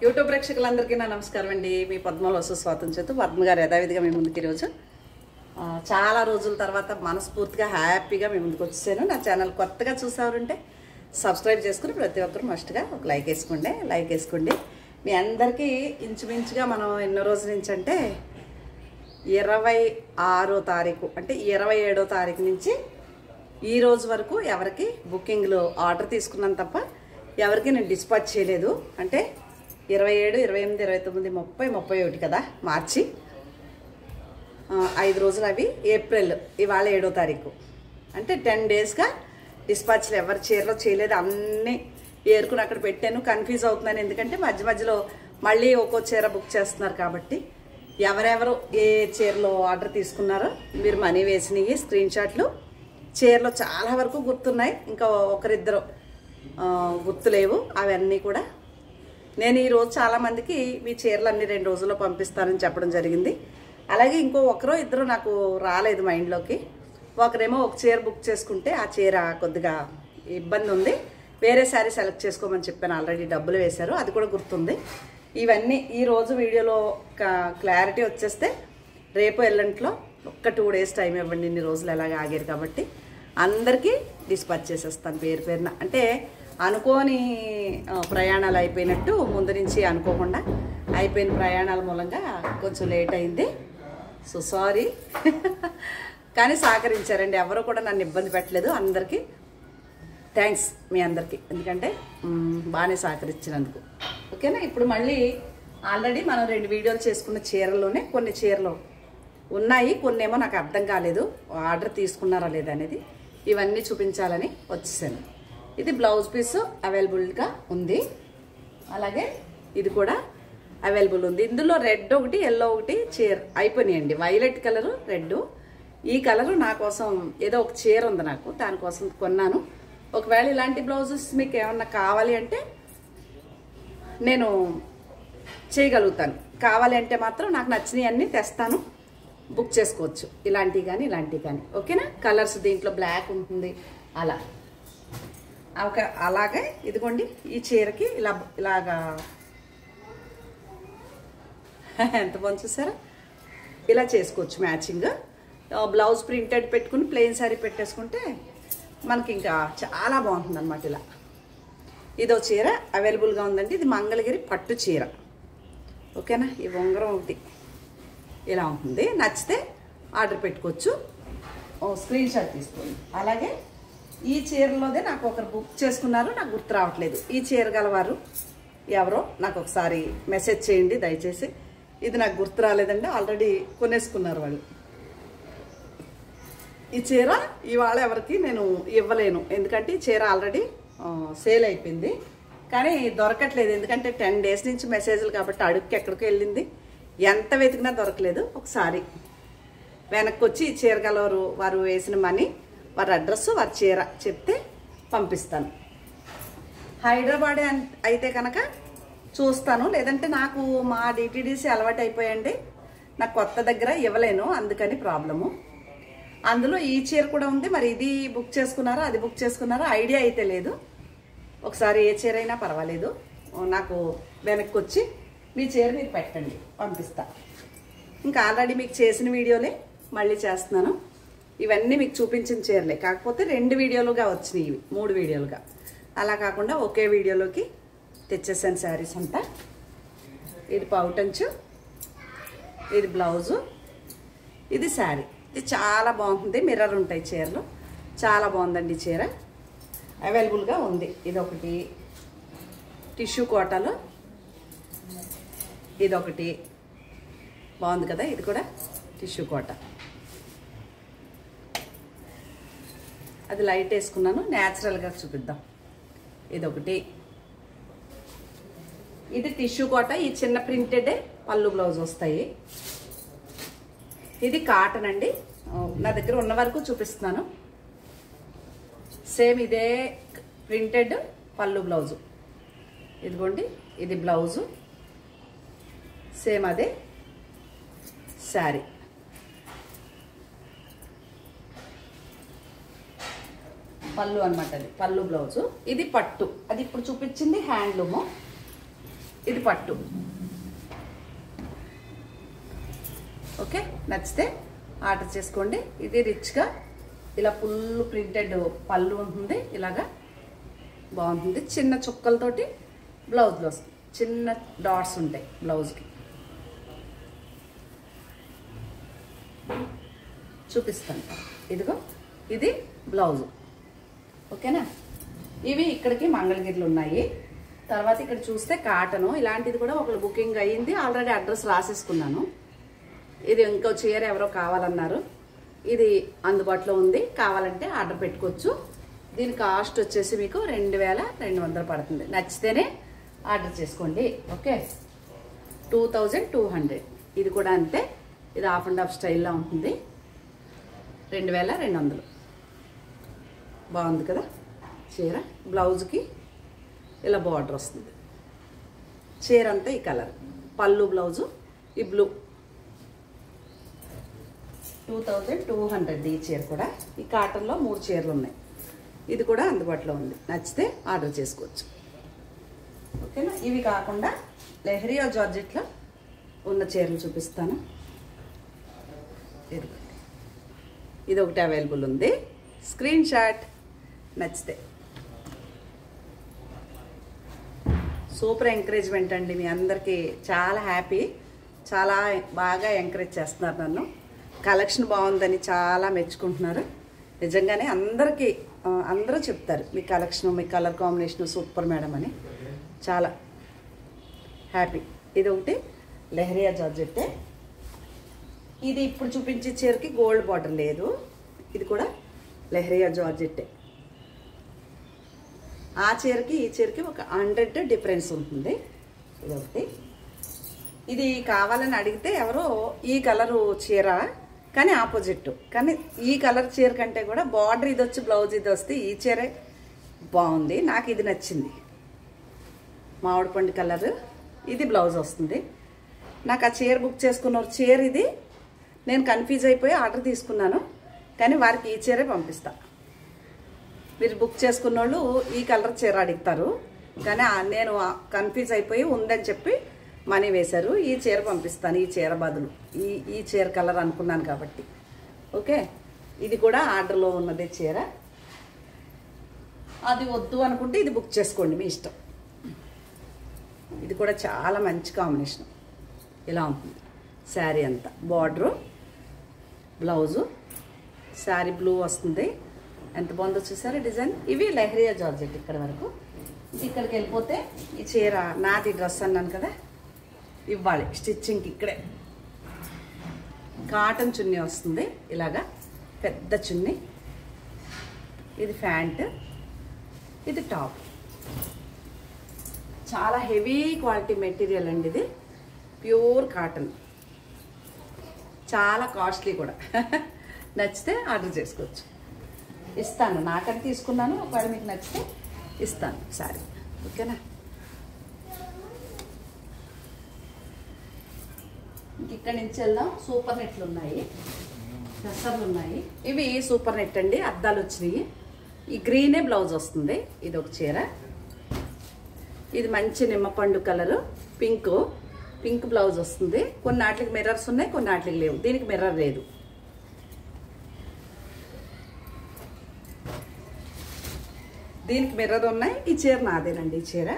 YouTube ప్రేక్షకులందరికీ నా నమస్కారం అండి. మీ పద్మలో సుస్వాగతం చేస్తూ పద్మ గారు యథావిధిగా మీ ముందుకు ఈరోజు చాలా రోజుల తర్వాత మనస్ఫూర్తిగా హ్యాపీగా మీ ముందుకు వచ్చేసాను. నా ఛానల్ కొత్తగా చూసేవారుంటే సబ్స్క్రైబ్ చేసుకుని ప్రతి ఒక్కరు మస్ట్గా ఒక లైక్ వేసుకోండి. మీ అందరికీ ఇంచుమించుగా మనం ఎన్నో రోజుల నుంచి అంటే 26వ తారీఖు అంటే 27వ తారీఖు నుంచి ఈ రోజు వరకు ఎవరికి బుకింగ్లో ఆర్డర్ తీసుకున్నాను తప్ప ఎవరికి నేను డిస్పాచ్ చేయలేదు. అంటే 27, 28, 29, 30, 31 కదా మార్చి 5 రోజులు. అవి ఏప్రిల్ ఇవాళ 7వ తారీఖు అంటే 10 డేస్గా డిస్పాచ్లు ఎవరి చీరలో చేయలేదు. అన్నీ ఏరుకుని అక్కడ పెట్టాను. కన్ఫ్యూజ్ అవుతున్నాను ఎందుకంటే మధ్యలో మళ్ళీ ఒక్కో చీర బుక్ చేస్తున్నారు కాబట్టి ఎవరెవరు ఏ చీరలో ఆర్డర్ తీసుకున్నారో మీరు మనీ వేసినవి స్క్రీన్ షాట్లు చీరలో చాలా వరకు గుర్తున్నాయి. ఇంకా ఒకరిద్దరు గుర్తులేవు. అవన్నీ కూడా నేను ఈరోజు చాలామందికి మీ చీరలన్నీ 2 రోజుల్లో పంపిస్తానని చెప్పడం జరిగింది. అలాగే ఇంకో ఒకరో ఇద్దరు నాకు రాలేదు మైండ్లోకి. ఒకరేమో ఒక చీర బుక్ చేసుకుంటే ఆ చీర కొద్దిగా ఇబ్బంది ఉంది, వేరే శారీ సెలెక్ట్ చేసుకోమని చెప్పాను. ఆల్రెడీ డబ్బులు వేశారు, అది కూడా గుర్తుంది. ఇవన్నీ ఈరోజు వీడియోలో క్లారిటీ వచ్చేస్తే రేపు ఎల్లంట్లో ఒక్క 2 డేస్ టైం ఇవ్వండి. ఇన్ని రోజులు ఎలాగ ఆగారు కాబట్టి అందరికీ డిస్పాచ్ చేసేస్తాను పేరు పేరున. అంటే అనుకోని ప్రయాణాలు అయిపోయినట్టు ముందు నుంచి అనుకోకుండా అయిపోయిన ప్రయాణాల మూలంగా కొంచెం లేట్ అయింది. So sorry. కానీ సహకరించారండి, ఎవరు కూడా నన్ను ఇబ్బంది పెట్టలేదు. అందరికీ థ్యాంక్స్ మీ అందరికీ, ఎందుకంటే బాగానే సహకరించినందుకు. ఓకేనా. ఇప్పుడు మళ్ళీ ఆల్రెడీ మనం 2 వీడియోలు చేసుకున్న చీరల్లోనే కొన్ని చీరలు ఉన్నాయి, కొన్ని ఏమో నాకు అర్థం కాలేదు ఆర్డర్ తీసుకున్నారా లేదా అనేది. ఇవన్నీ చూపించాలని వచ్చేసాను. ఇది బ్లౌజ్ పీస్ అవైలబుల్గా ఉంది, అలాగే ఇది కూడా అవైలబుల్ ఉంది. ఇందులో రెడ్ ఒకటి, ఎల్లో ఒకటి చీర అయిపోయినాయండి. Violet colour, red. ఈ కలరు నా కోసం ఏదో ఒక చీర ఉంది నాకు, దానికోసం కొన్నాను. ఒకవేళ ఇలాంటి బ్లౌజెస్ మీకు ఏమన్నా కావాలి అంటే నేను చేయగలుగుతాను. కావాలి అంటే మాత్రం నాకు నచ్చినవి అన్నీ తెస్తాను, బుక్ చేసుకోవచ్చు. ఇలాంటివి కానీ ఓకేనా. కలర్స్ దీంట్లో బ్లాక్ ఉంటుంది అలా. అలాగే ఇదిగోండి ఈ చీరకి ఇలాగా ఎంత బాగుంది చూసారా. ఇలా చేసుకోవచ్చు మ్యాచింగ్. బ్లౌజ్ ప్రింటెడ్ పెట్టుకుని ప్లెయిన్ శారీ పెట్టేసుకుంటే మనకి ఇంకా చాలా బాగుంటుంది అనమాట. ఇలా ఇదో చీర అవైలబుల్గా ఉందండి. ఇది మంగళగిరి పట్టు చీర. ఓకేనా. ఈ ఉంగరం ఒకటి ఇలా ఉంటుంది. నచ్చితే ఆర్డర్ పెట్టుకోవచ్చు, స్క్రీన్ షాట్ తీసుకోండి. అలాగే ఈ చీరలోదే నాకు ఒకరు బుక్ చేసుకున్నారు, నాకు గుర్తు రావట్లేదు. ఈ చీర గలవారు ఎవరో నాకు ఒకసారి మెసేజ్ చేయండి దయచేసి. ఇది నాకు గుర్తు రాలేదండి, ఆల్రెడీ కొనేసుకున్నారు వాళ్ళు. ఈ చీర ఇవాళ ఎవరికి నేను ఇవ్వలేను, ఎందుకంటే ఈ చీర ఆల్రెడీ సేల్ అయిపోయింది. కానీ దొరకట్లేదు, ఎందుకంటే 10 డేస్ నుంచి మెసేజ్లు కాబట్టి అడుగుకి ఎక్కడికి వెళ్ళింది, ఎంత వెతికినా దొరకలేదు. ఒకసారి వెనక్కి వచ్చి ఈ చీర గలవారు వారు వేసిన మనీ, వారి అడ్రస్, వారి చీర చెప్తే పంపిస్తాను. హైదరాబాద్ అయితే కనుక చూస్తాను, లేదంటే నాకు మా డిటిడిసి అలవాటు అయిపోయండి. నాకు కొత్త దగ్గర ఇవ్వలేను, అందుకని ప్రాబ్లము. అందులో ఈ చీర కూడా ఉంది. మరి ఇది బుక్ చేసుకున్నారో అది బుక్ చేసుకున్నారో ఐడియా అయితే లేదు. ఒకసారి ఏ చీర అయినా పర్వాలేదు, నాకు వెనక్కి వచ్చి మీ చీర మీరు పెట్టండి, పంపిస్తా. ఇంకా ఆల్రెడీ మీకు చేసిన వీడియోలే మళ్ళీ చేస్తున్నాను. ఇవన్నీ మీకు చూపించిన చీరలే, కాకపోతే 2 వీడియోలుగా వచ్చినాయి, ఇవి 3 వీడియోలుగా. అలా కాకుండా ఒకే వీడియోలోకి తెచ్చేసాను శారీస్ అంతా. ఇది పౌటంచు, ఇది బ్లౌజు, ఇది శారీ. ఇది చాలా బాగుంటుంది, మిర్రర్ ఉంటాయి చీరలు. చాలా బాగుందండి చీర, అవైలబుల్గా ఉంది. ఇది ఒకటి టిష్యూ కోటాలో, ఇదొకటి బాగుంది కదా. ఇది కూడా టిష్యూ కోట, అది లైట్ వేసుకున్నాను. న్యాచురల్గా చూపిద్దాం. ఇదొకటి, ఇది టిష్యూ కోట. ఈ చిన్న ప్రింటెడే పళ్ళు బ్లౌజ్ వస్తాయి. ఇది కాటన్ అండి, నా దగ్గర ఉన్న వరకు చూపిస్తున్నాను. సేమ్ ఇదే ప్రింటెడ్ పళ్ళు బ్లౌజు. ఇదిగోండి ఇది బ్లౌజు, సేమ్ అదే శారీ. పళ్ళు అనమాట, అది పళ్ళు బ్లౌజు. ఇది పట్టు, అది ఇప్పుడు చూపించింది హ్యాండ్లూము. ఇది పట్టు. ఓకే, నచ్చితే ఆర్డర్ చేసుకోండి. ఇది రిచ్గా ఇలా ఫుల్ ప్రింటెడ్ పళ్ళు ఉంటుంది, ఇలాగా బాగుంటుంది. చిన్న చుక్కలతోటి బ్లౌజ్లో వస్తుంది, చిన్న డాట్స్ ఉంటాయి బ్లౌజ్కి. చూపిస్తాను, ఇదిగో ఇది బ్లౌజు. ఓకేనా, ఇవి ఇక్కడికి మంగళగిరిలు ఉన్నాయి. తర్వాత ఇక్కడ చూస్తే కాటను, ఇలాంటిది కూడా ఒకళ్ళు బుకింగ్ అయ్యింది, ఆల్రెడీ అడ్రస్ రాసేసుకున్నాను. ఇది ఇంకో చీర ఎవరో కావాలన్నారు, ఇది అందుబాటులో ఉంది, కావాలంటే ఆర్డర్ పెట్టుకోవచ్చు. దీని కాస్ట్ వచ్చేసి మీకు 2200 పడుతుంది. నచ్చితేనే ఆర్డర్ చేసుకోండి. ఓకే, 2200. ఇది కూడా అంతే, ఇది హాఫ్ అండ్ హాఫ్ స్టైల్లో ఉంటుంది. 2200. బాగుంది కదా చీర. బ్లౌజ్కి ఇలా బార్డర్ వస్తుంది. చీర అంతా ఈ కలర్, పళ్ళు బ్లౌజు ఈ బ్లూ. 2200 ఈ చీర కూడా. ఈ కాటన్లో 3 చీరలు ఉన్నాయి. ఇది కూడా అందుబాటులో ఉంది, నచ్చితే ఆర్డర్ చేసుకోవచ్చు. ఓకేనా, ఇవి కాకుండా లెహరియా జార్జెట్లో ఉన్న చీరలు చూపిస్తాను. ఇది ఒకటి అవైలబుల్ ఉంది, స్క్రీన్ షాట్ నచ్చితే. సూపర్ ఎంకరేజ్మెంట్ అండి, మీ అందరికీ చాలా హ్యాపీ. చాలా బాగా ఎంకరేజ్ చేస్తున్నారు నన్ను. కలెక్షన్ బాగుందని చాలా మెచ్చుకుంటున్నారు. నిజంగానే అందరూ చెప్తారు మీ కలెక్షన్, మీ కలర్ కాంబినేషన్ సూపర్ మేడం అని. చాలా హ్యాపీ. ఇది ఒకటి లెహరియా జార్జెట్టే. ఇది ఇప్పుడు చూపించే చీరకి గోల్డ్ బార్డర్ లేదు. ఇది కూడా లెహరియా జార్జెట్టే. ఆ చీరకి ఈ చీరకి ఒక 100 డిఫరెన్స్ ఉంటుంది. ఇదొకటి. ఇది కావాలని అడిగితే ఎవరో ఈ కలరు చీర కానీ ఆపోజిట్, కానీ ఈ కలర్ చీర కంటే కూడా బార్డర్ ఇది వచ్చి బ్లౌజ్ ఇది వస్తే ఈ చీరే బాగుంది, నాకు ఇది నచ్చింది. మామిడి పండు కలర్, ఇది బ్లౌజ్ వస్తుంది. నాకు ఆ చీర బుక్ చేసుకున్నారు, చీర ఇది. నేను కన్ఫ్యూజ్ అయిపోయి ఆర్డర్ తీసుకున్నాను, కానీ వారికి ఈ చీరే పంపిస్తా. మీరు బుక్ చేసుకున్న వాళ్ళు ఈ కలర్ చీర అడుగుతారు, కానీ నేను కన్ఫ్యూజ్ అయిపోయి ఉందని చెప్పి మనీ వేశారు. ఈ చీర పంపిస్తాను, ఈ చీర బదులు ఈ చీర కలర్ అనుకున్నాను కాబట్టి. ఓకే, ఇది కూడా ఆర్డర్లో ఉన్నదే చీర. అది వద్దు అనుకుంటే ఇది బుక్ చేసుకోండి, మీ ఇష్టం. ఇది కూడా చాలా మంచి కాంబినేషన్. ఇలా ఉంటుంది శారీ అంతా. బార్డరు, బ్లౌజు, శారీ బ్లూ వస్తుంది. ఎంత బాగుందో చూసారా డిజైన్. ఇవి లెహరియా జార్జెట్ ఇక్కడ వరకు. ఇక్కడికి వెళ్ళిపోతే ఈ చీర నాది డ్రెస్ అన్నాను కదా, ఇవ్వాలి స్టిచ్చింగ్కి. ఇక్కడే కాటన్ చున్నీ వస్తుంది, ఇలాగా పెద్ద చున్నీ. ఇది ప్యాంట్, ఇది టాప్. చాలా హెవీ క్వాలిటీ మెటీరియల్ అండి ఇది, ప్యూర్ కాటన్. చాలా కాస్ట్లీ కూడా. నచ్చితే ఆర్డర్ చేసుకోవచ్చు. ఇస్తాను, నాకని తీసుకున్నాను, ఒకవేళ మీకు నచ్చితే ఇస్తాను సారీ. ఓకేనా, ఇక్కడి నుంచి వెళ్దాం. సూపర్ నెట్లు ఉన్నాయి, దసర్లు ఉన్నాయి. ఇవి సూపర్ నెట్ అండి, అద్దాలు వచ్చినాయి. ఈ గ్రీనే బ్లౌజ్ వస్తుంది. ఇది ఒక చీర. ఇది మంచి నిమ్మపండు కలరు, పింక్ బ్లౌజ్ వస్తుంది. కొన్ని వాటికి మిర్రర్స్ ఉన్నాయి, కొన్ని వాటికి లేవు. దీనికి మిర్రర్ లేదు. దీనికి మిర్రర్ ఉన్నాయి. ఈ చీర నాదేనండి. ఈ చీర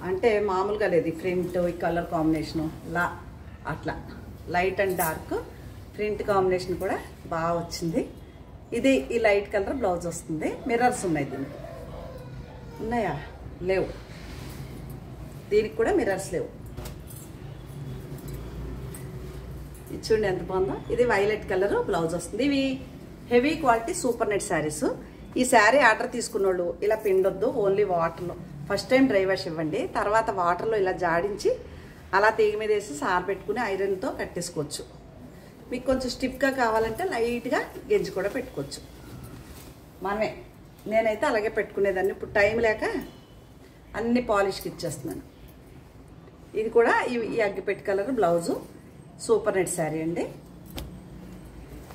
అంటే మామూలుగా లేదు, ప్రింట్ ఈ కలర్ కాంబినేషను అట్లా light and dark print combination కూడా బాగా వచ్చింది. ఇది ఈ లైట్ కలర్ బ్లౌజ్ వస్తుంది. మిర్రర్స్ ఉన్నాయి. దీనికి ఉన్నాయా? లేవు. దీనికి కూడా మిర్రర్స్ లేవు. ఇది చూడండి ఎంత బాగుందో. ఇది వైలెట్ కలర్ బ్లౌజ్ వస్తుంది. ఇవి heavy quality super net saris. ఈ శారీ ఆర్డర్ తీసుకున్నోళ్ళు ఇలా పిండొద్దు, ఓన్లీ వాటర్లో ఫస్ట్ టైం డ్రై వాష్ ఇవ్వండి. తర్వాత వాటర్లో ఇలా జాడించి అలా తీగ మీద వేసి సార్ పెట్టుకుని ఐరన్తో కట్టేసుకోవచ్చు. మీకు కొంచెం స్టిఫ్గా కావాలంటే లైట్గా గెంజి కూడా పెట్టుకోవచ్చు. మనమే, నేనైతే అలాగే పెట్టుకునేదాన్ని. ఇప్పుడు టైం లేక అన్ని పాలిష్కి ఇచ్చేస్తున్నాను. ఇది కూడా ఈ అగ్గిపెట్టి colour blouse, super net sari అండి.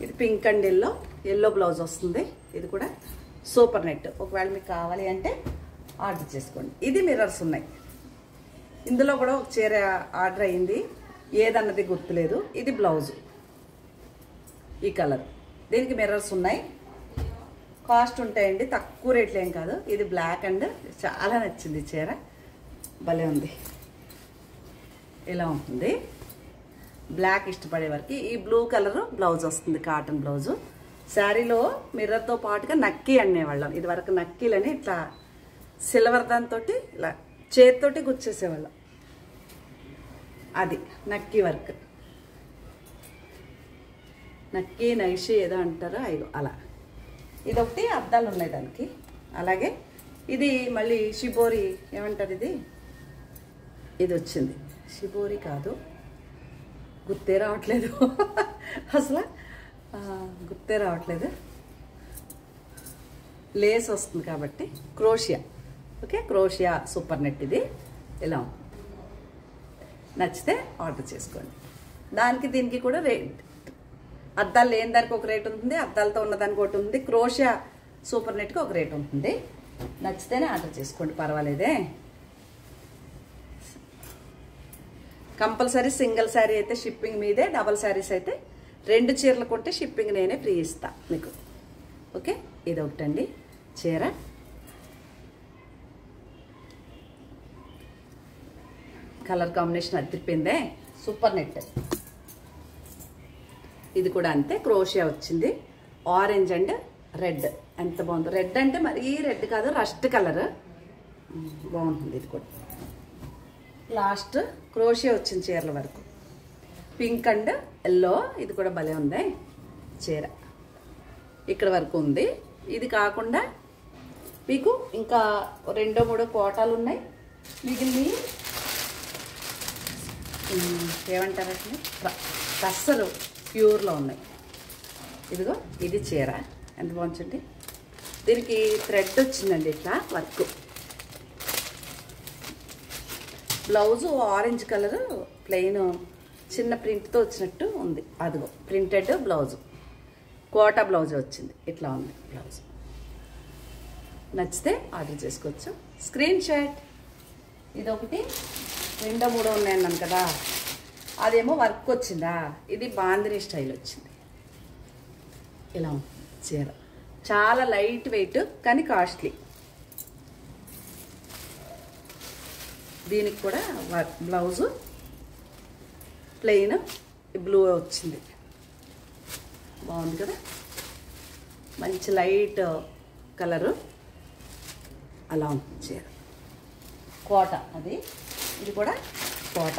ఇది పింక్ అండ్ ఎల్లో బ్లౌజ్ వస్తుంది. ఇది కూడా సూపర్ నెట్. ఒకవేళ మీకు కావాలి అంటే ఆర్డర్ చేసుకోండి. ఇది మిర్రర్స్ ఉన్నాయి. ఇందులో కూడా ఒక చీర ఆర్డర్ అయింది, ఏదన్నది గుర్తులేదు. ఇది బ్లౌజు, ఈ కలర్. దీనికి మిర్రర్స్ ఉన్నాయి, కాస్ట్ ఉంటాయండి, తక్కువ రేట్లు ఏం కాదు. ఇది బ్లాక్ అండ్ చాలా నచ్చింది చీర, భలే ఉంది. ఇలా ఉంటుంది బ్లాక్ ఇష్టపడే వరకు. ఈ బ్లూ కలర్ బ్లౌజ్ వస్తుంది, కాటన్ బ్లౌజు. శారీలో మిర్రర్తో పాటుగా నక్కీ అనేవాళ్ళం. ఇది వరకు నక్కీలని ఇట్లా సిల్వర్ దాంతో ఇలా చేతితోటి గుచ్చేసేవాళ్ళం. అది నక్కీ వర్క్, నక్కీ నైషి ఏదో అంటారో అయ్యో అలా. ఇదొకటి అద్దాలు ఉన్నాయి దానికి. అలాగే ఇది మళ్ళీ షిబోరి ఏమంటారు, ఇది వచ్చింది. షిబోరి కాదు, గుర్తే రావట్లేదు అసలు, గుర్తే రావట్లేదు. లేస్ వస్తుంది కాబట్టి క్రోషియా. ఓకే, క్రోషియా సూపర్ నెట్. ఇది ఇలా నచ్చితే ఆర్డర్ చేసుకోండి. దానికి దీనికి కూడా రేట్, అద్దాలు లేని దానికి ఒక రేట్ ఉంటుంది, అద్దాలతో ఉన్నదానికి ఒకటి ఉంది. క్రోషియా సూపర్ నెట్కి ఒక రేట్ ఉంటుంది. నచ్చితేనే ఆర్డర్ చేసుకోండి, పర్వాలేదే. కంపల్సరీ సింగిల్ శారీ అయితే షిప్పింగ్ మీదే, డబల్ శారీస్ అయితే 2 చీరలు కొంటే షిప్పింగ్ నేనే ఫ్రీ ఇస్తా మీకు. ఓకే, ఇది ఒకటండి చీర. కలర్ కాంబినేషన్ అదిరిపోయిందే, సూపర్ నెట్. ఇది కూడా అంతే, క్రోషియా వచ్చింది. ఆరెంజ్ అండ్ రెడ్, ఎంత బాగుంది. రెడ్ అంటే మరీ రెడ్ కాదు, రస్ట్ కలర్, బాగుంటుంది. ఇది కూడా లాస్ట్ క్రోషియా వచ్చింది చీరల వరకు. పింక్ అండ్ ఎల్లో, ఇది కూడా భలే ఉంది చీర. ఇక్కడ వరకు ఉంది. ఇది కాకుండా మీకు ఇంకా 2-3 కోటాలు ఉన్నాయి. మిగిలినవి ఏమంటారు అట్లా, టస్సరు ప్యూర్లో ఉన్నాయి. ఇదిగో ఇది చీర ఎంత బాగుంది. దీనికి థ్రెడ్ వచ్చిందండి ఇట్లా work. Blouse orange colour plain చిన్న ప్రింట్తో వచ్చినట్టు ఉంది. అదిగో ప్రింటెడ్ బ్లౌజు, కోటా బ్లౌజ్ వచ్చింది. ఇట్లా ఉంది బ్లౌజ్. నచ్చితే ఆర్డర్ చేసుకోవచ్చు. Screen shot. ఇదొకటి 2-3 ఉన్నాయన్నాను కదా, అదేమో వర్క్ వచ్చిందా. ఇది బాందిని స్టైల్ వచ్చింది. ఇలా ఉంది చీర, చాలా లైట్ వెయిట్ కానీ కాస్ట్లీ. దీనికి కూడా బ్లౌజు ప్లెయిన్ బ్లూ వచ్చింది, బాగుంది కదా, మంచి లైట్ కలరు. అలా ఉంది చీర. కోట అది, ఇది కూడా కోట.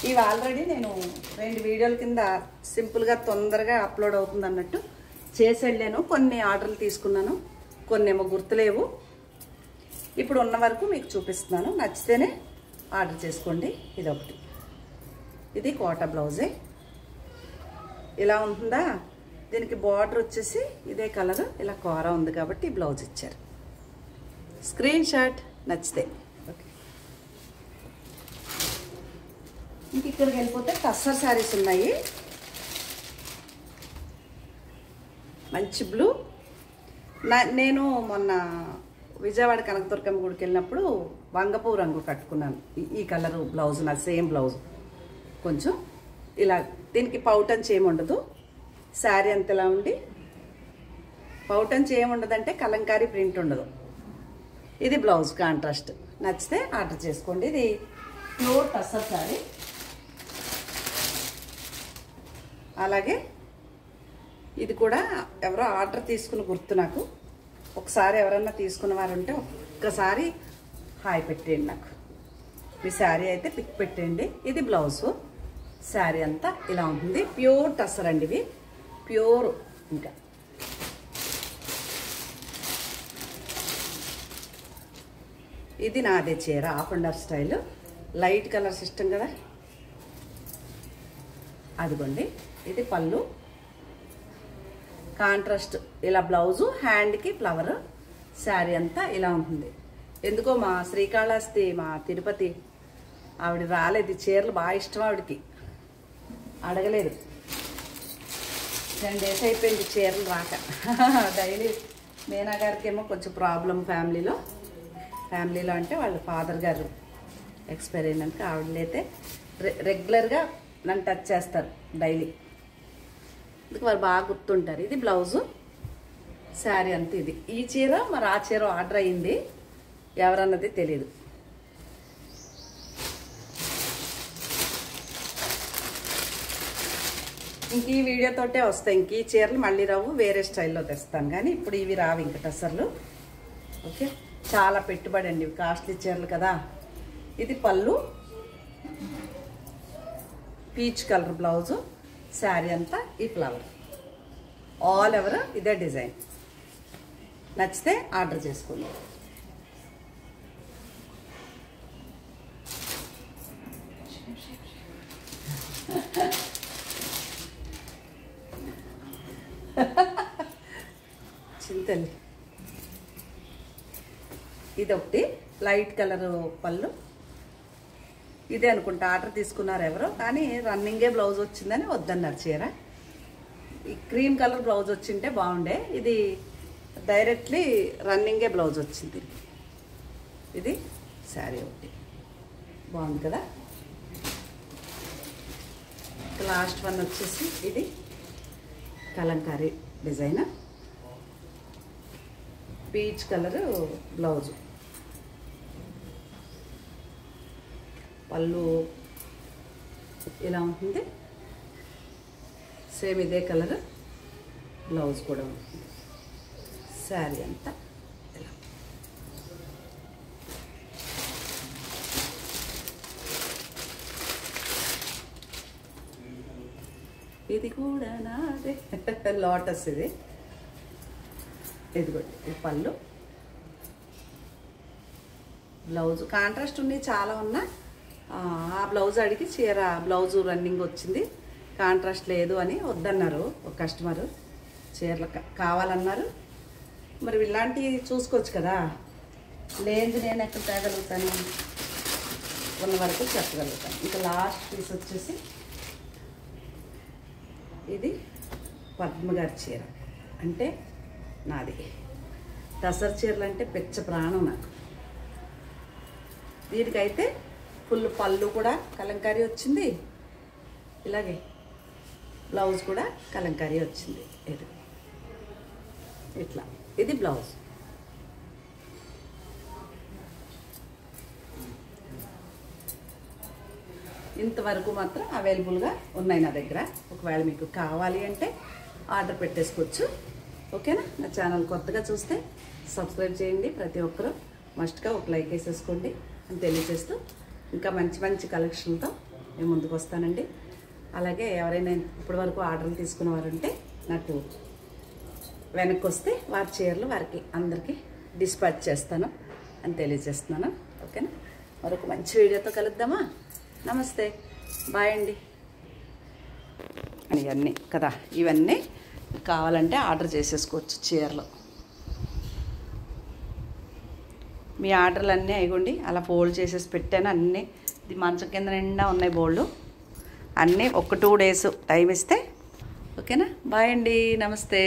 ఇవి ఆల్రెడీ నేను 2 వీడియోల కింద సింపుల్గా తొందరగా అప్లోడ్ అవుతుంది అన్నట్టు చేసి వెళ్ళాను. కొన్ని ఆర్డర్లు తీసుకున్నాను, కొన్ని ఏమో గుర్తులేవు. ఇప్పుడు ఉన్న వరకు మీకు చూపిస్తున్నాను. నచ్చితేనే ఆర్డర్ చేసుకోండి. ఇదొకటి, ఇది కోటా బ్లౌజే. ఇలా ఉంటుందా. దీనికి బార్డర్ వచ్చేసి ఇదే కలర్, ఇలా కూర ఉంది కాబట్టి ఈ బ్లౌజ్ ఇచ్చారు. స్క్రీన్ షాట్ నచ్చితే. ఓకే, ఇంక ఇక్కడికి వెళ్ళిపోతే టస్సర్ శారీస్ ఉన్నాయి. మంచి బ్లూ. నేను మొన్న విజయవాడ కనకదుర్గమ్మ గుడికి వెళ్ళినప్పుడు వంగపూ రంగు కట్టుకున్నాను. ఈ కలరు బ్లౌజ్, నా సేమ్ బ్లౌజ్. కొంచెం ఇలా దీనికి పౌటన్ చేయం ఉండదు. శారీ అంత ఇలా ఉండి పౌటన్ చేయం ఉండదంటే కలంకారీ ప్రింట్ ఉండదు. ఇది బ్లౌజ్ కాంట్రాస్ట్. నచ్చితే ఆర్డర్ చేసుకోండి. ఇది ప్యూర్ టస్సర్ శారీ. అలాగే ఇది కూడా ఎవరో ఆర్డర్ తీసుకుని గుర్తు నాకు. ఒకసారి ఎవరన్నా తీసుకున్న వారు ఉంటే ఒక్కసారి హాయ్ పెట్టేయండి నాకు. మీ శారీ అయితే పిక్ పెట్టండి. ఇది బ్లౌజు. శారీ అంతా ఇలా ఉంటుంది. ప్యూర్ టస్సర్ అండి ఇవి, ప్యూర్. ఇంకా ఇది నాదే చీర, of and of style. Light colour system కదా. అదిగోండి, ఇది పళ్ళు కాంట్రాస్ట్. ఇలా బ్లౌజు, హ్యాండ్కి ఫ్లవర్. శారీ అంతా ఇలా ఉంటుంది. ఎందుకో మా శ్రీకాళహస్తి, మా తిరుపతి ఆవిడ రాలేదు. చీరలు బాగా ఇష్టం ఆవిడకి, అడగలేదు. 10 డేస్ అయిపోయింది చీరలు రాక. డైలీ మీనా గారికి ఏమో కొంచెం ప్రాబ్లం ఫ్యామిలీలో అంటే వాళ్ళ ఫాదర్ గారు ఎక్స్పైర్ అయినాక ఆవిడలైతే రెగ్యులర్గా నన్ను టచ్ చేస్తారు డైలీ, అందుకు వారు బాగా గుర్తుంటారు. ఇది బ్లౌజు, శారీ అంతే. ఇది ఈ చీర మరి ఆ చీర ఆర్డర్ అయ్యింది, ఎవరన్నది తెలీదు. ఇంక ఈ వీడియోతోటే వస్తాయి. ఇంక ఈ చీరలు మళ్ళీ రావు, వేరే స్టైల్లో తెస్తాను. కానీ ఇప్పుడు ఇవి రావు ఇంక టసర్లు. ఓకే, చాలా పెట్టుబడి అండి ఇవి, కాస్ట్లీ చీరలు కదా. ఇది పళ్ళు, పీచ్ కలర్ బ్లౌజు, శారీ అంతా ఈ ఫ్లవర్, ఆల్ ఎవర్ ఇదే డిజైన్. నచ్చితే ఆర్డర్ చేసుకోండి. చింతల్లి ఇది ఒకటి లైట్ కలర్ పళ్ళు, ఇదే అనుకుంటా ఆర్డర్ తీసుకున్నారు ఎవరో, కానీ రన్నింగే బ్లౌజ్ వచ్చిందని వద్దన్నారు చీర. ఈ క్రీమ్ కలర్ బ్లౌజ్ వచ్చింటే బాగుండే, ఇది డైరెక్ట్లీ రన్నింగే బ్లౌజ్ వచ్చింది. ఇది శారీ ఒకటి బాగుంది కదా. లాస్ట్ వన్ వచ్చేసి ఇది Kalamkari design, peach colour blouse, పళ్ళు ఇలా ఉంటుంది, సేమ్ ఇదే కలర్ బ్లౌజ్ కూడా ఉంటుంది. శారీ అంతా ఇలా. ఇది కూడా నాదే లోటస్. ఇది ఇదిగోండి, ఈ పళ్ళు, బ్లౌజ్ కాంట్రాస్ట్ ఉన్నాయి చాలా ఉన్నా, ఆ బ్లౌజ్ అడిగి చీర బ్లౌజు రన్నింగ్ వచ్చింది, కాంట్రాస్ట్ లేదు అని వద్దన్నారు ఒక కస్టమరు. చీరలు కావాలన్నారు, మరి ఇలాంటివి చూసుకోవచ్చు కదా. లేదు నేను ఎక్కడ తేగలుగుతాను, ఉన్న వరకు చెప్పగలుగుతాను. ఇంకా లాస్ట్ పీస్ వచ్చేసి ఇది పద్మగారి చీర, అంటే నాది దసరా చీరలు అంటే పెచ్చ ప్రాణం నాకు. దీనికైతే ఫుల్ పళ్ళు కూడా కలంకారీ వచ్చింది, ఇలాగే బ్లౌజ్ కూడా కలంకారీ వచ్చింది. ఇది ఇట్లా, ఇది బ్లౌజ్. ఇంతవరకు మాత్రం అవైలబుల్గా ఉన్నాయి నా దగ్గర. ఒకవేళ మీకు కావాలి అంటే ఆర్డర్ పెట్టేసుకోవచ్చు. ఓకేనా. నా ఛానల్ కొత్తగా చూస్తే సబ్స్క్రైబ్ చేయండి. ప్రతి ఒక్కరూ మస్ట్గా ఒక లైక్ వేసేసుకోండి అని తెలియజేస్తూ, ఇంకా మంచి మంచి కలెక్షన్లతో నేను ముందుకు వస్తానండి. అలాగే ఎవరైనా ఇప్పటి వరకు ఆర్డర్లు తీసుకున్నవారంటే నాకు వెనక్కి వస్తే వారి చీరలు వారికి అందరికీ డిస్పాచ్ చేస్తాను అని తెలియజేస్తున్నాను. ఓకేనా. మరొక మంచి వీడియోతో కలుద్దామా. నమస్తే, బాయ్ అండి. ఇవన్నీ కదా, ఇవన్నీ కావాలంటే ఆర్డర్ చేసేసుకోవచ్చు చీరలు. మీ ఆర్డర్లు అన్నీ అయిగోండి అలా ఫోల్డ్ చేసేసి పెట్టాను. అన్నీ ఇది మంచం కింద నిండా ఉన్నాయి బోల్డ్. అన్నీ ఒక 2 days టైం ఇస్తే. ఓకేనా. బాయ్ అండి, నమస్తే.